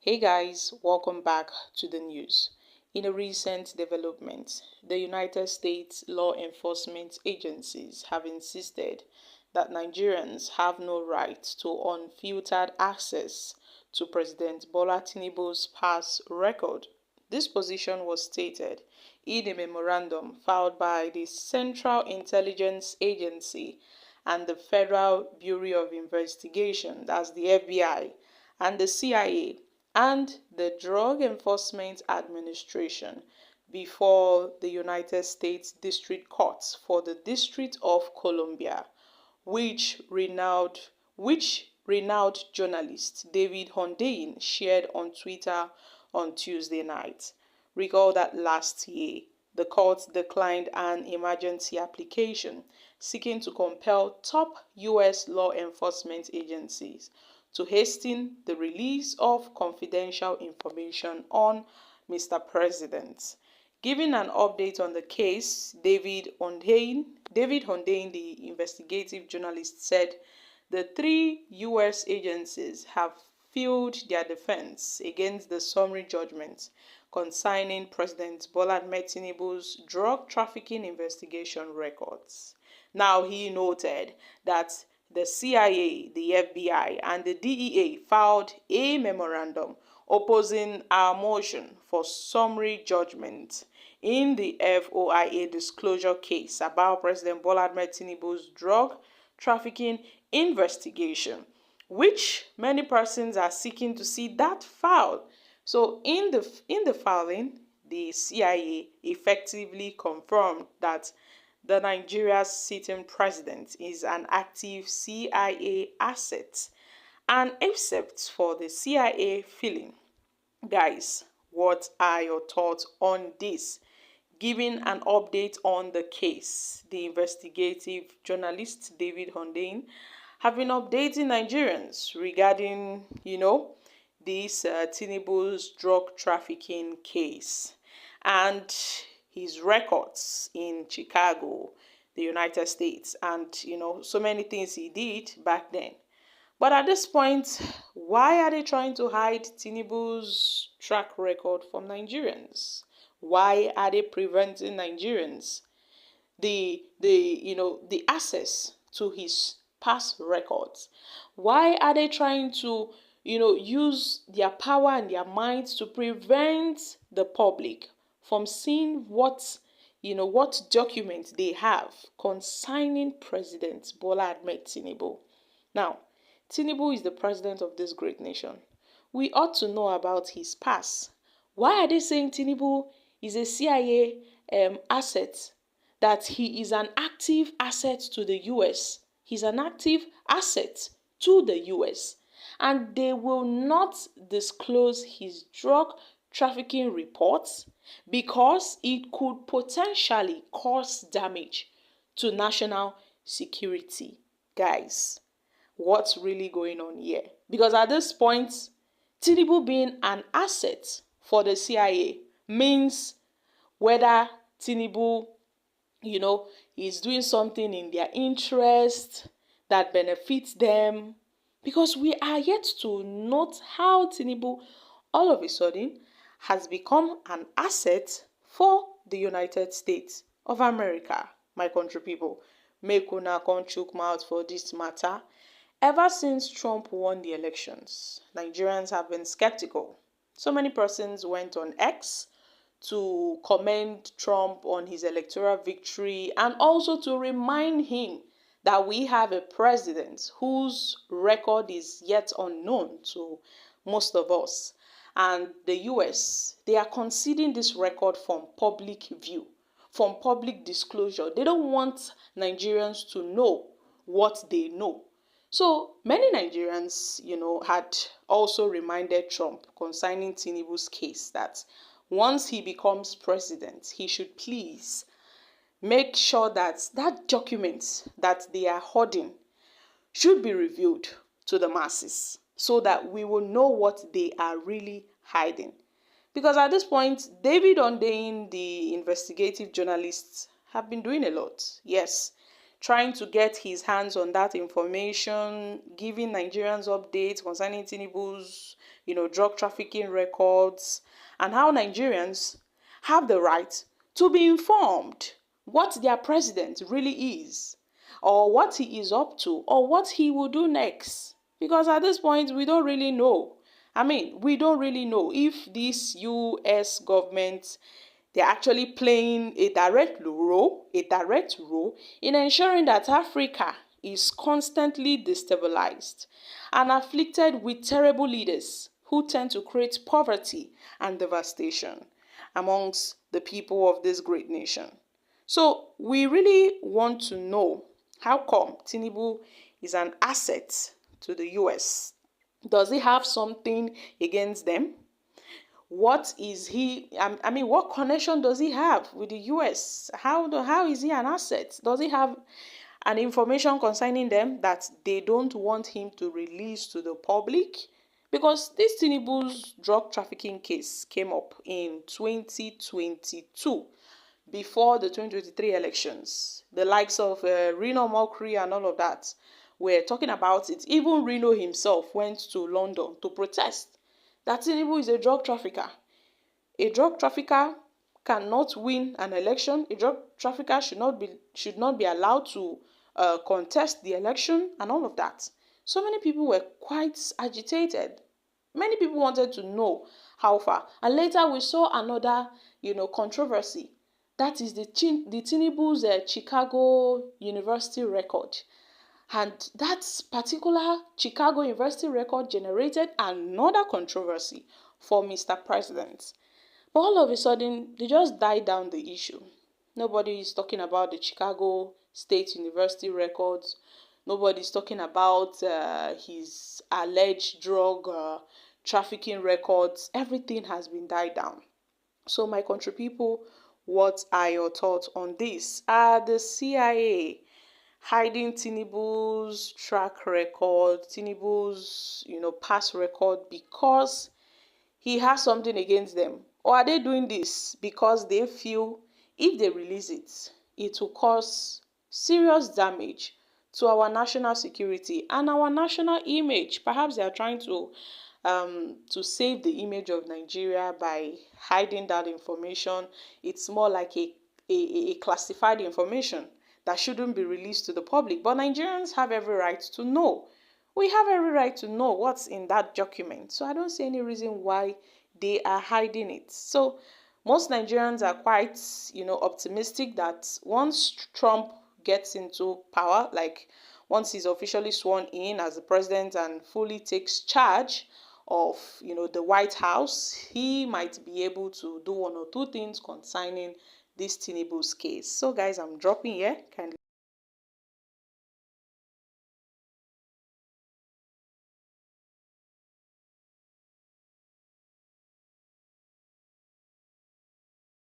Hey guys, welcome back to the news. In a recent development, the United States law enforcement agencies have insisted that Nigerians have no right to unfiltered access to President Bola Tinubu's past record. This position was stated in a memorandum filed by the Central Intelligence Agency and the Federal Bureau of Investigation, that's the FBI, and the CIA and the Drug Enforcement Administration before the United States District Courts for the District of Columbia, which renowned journalist David Hundeyin shared on Twitter on Tuesday night. Recall that last year, the court declined an emergency application seeking to compel top U.S. law enforcement agencies to hasten the release of confidential information on Mr. President. Giving an update on the case, David Hundeyin, the investigative journalist, said the three U.S. agencies have filed their defense against the summary judgment concerning President Bola Tinubu's drug trafficking investigation records. Now, he noted that the CIA, the FBI, and the DEA filed a memorandum opposing our motion for summary judgment in the FOIA disclosure case about President Bola Tinubu's drug trafficking investigation, which many persons are seeking to see that filed. So in the filing, the CIA effectively confirmed that the Nigeria's sitting president is an active CIA asset. And except for the CIA filing, guys, what are your thoughts on this? Giving an update on the case, the investigative journalist David Hundeyin have been updating Nigerians regarding, this Tinubu's drug trafficking case and his records in Chicago, the United States, and so many things he did back then. But at this point, why are they trying to hide Tinubu's track record from Nigerians? Why are they preventing Nigerians the access to his past records? Why are they trying to use their power and their minds to prevent the public from seeing what documents they have concerning President Bola Tinubu? Now, Tinubu is the president of this great nation. We ought to know about his past. Why are they saying Tinubu is a CIA asset? That he is an active asset to the US. He's an active asset to the US. And they will not disclose his drug trafficking reports because it could potentially cause damage to national security. Guys, what's really going on here? Because at this point, Tinubu being an asset for the CIA means whether Tinubu is doing something in their interest that benefits them, because we are yet to note how Tinubu all of a sudden has become an asset for the United States of America. My country people, make una come chook mouth for this matter. Ever since Trump won the elections, Nigerians have been skeptical. So many persons went on X to commend Trump on his electoral victory and also to remind him that we have a president whose record is yet unknown to most of us. And the US, they are conceding this record from public view, from public disclosure. They don't want Nigerians to know what they know. So many Nigerians, had also reminded Trump concerning Tinubu's case that once he becomes president, he should please make sure that that document that they are hoarding should be revealed to the masses so that we will know what they are really hiding. Because at this point, David Hundeyin, the investigative journalist, have been doing a lot. Yes, trying to get his hands on that information, giving Nigerians updates concerning Tinubu's drug trafficking records, and how Nigerians have the right to be informed what their president really is, or what he is up to, or what he will do next. Because at this point, we don't really know. I mean, we don't really know if this US government, they're actually playing a direct role in ensuring that Africa is constantly destabilized and afflicted with terrible leaders who tend to create poverty and devastation amongst the people of this great nation. So we really want to know, how come Tinubu is an asset to the US? Does he have something against them? What is he, I mean, what connection does he have with the US? How is he an asset? Does he have an information concerning them that they don't want him to release to the public? Because this Tinubu's drug trafficking case came up in 2022, before the 2023 elections. The likes of Reno Mokri and all of that were talking about it. Even Reno himself went to London to protest that Tinubu is a drug trafficker. A drug trafficker cannot win an election. A drug trafficker should not be allowed to contest the election and all of that. So many people were quite agitated. Many people wanted to know how far. And later we saw another, controversy. That is the Tinubu's Chicago University record. And that particular Chicago University record generated another controversy for Mr. President. But all of a sudden, they just died down the issue. Nobody is talking about the Chicago State University records. Nobody is talking about his alleged drug trafficking records. Everything has been died down. So my country people, what are your thoughts on this? Are the CIA hiding Tinubu's track record, Tinubu's, past record, because he has something against them? Or are they doing this because they feel if they release it, it will cause serious damage to our national security and our national image? Perhaps they are trying to save the image of Nigeria by hiding that information. It's more like a classified information that shouldn't be released to the public. But Nigerians have every right to know. We have every right to know what's in that document. So I don't see any reason why they are hiding it. So most Nigerians are quite, optimistic that once Trump gets into power, like once he's officially sworn in as the president and fully takes charge of, the White House, he might be able to do one or two things concerning this Tinubu's case. So guys, I'm dropping here. Kindly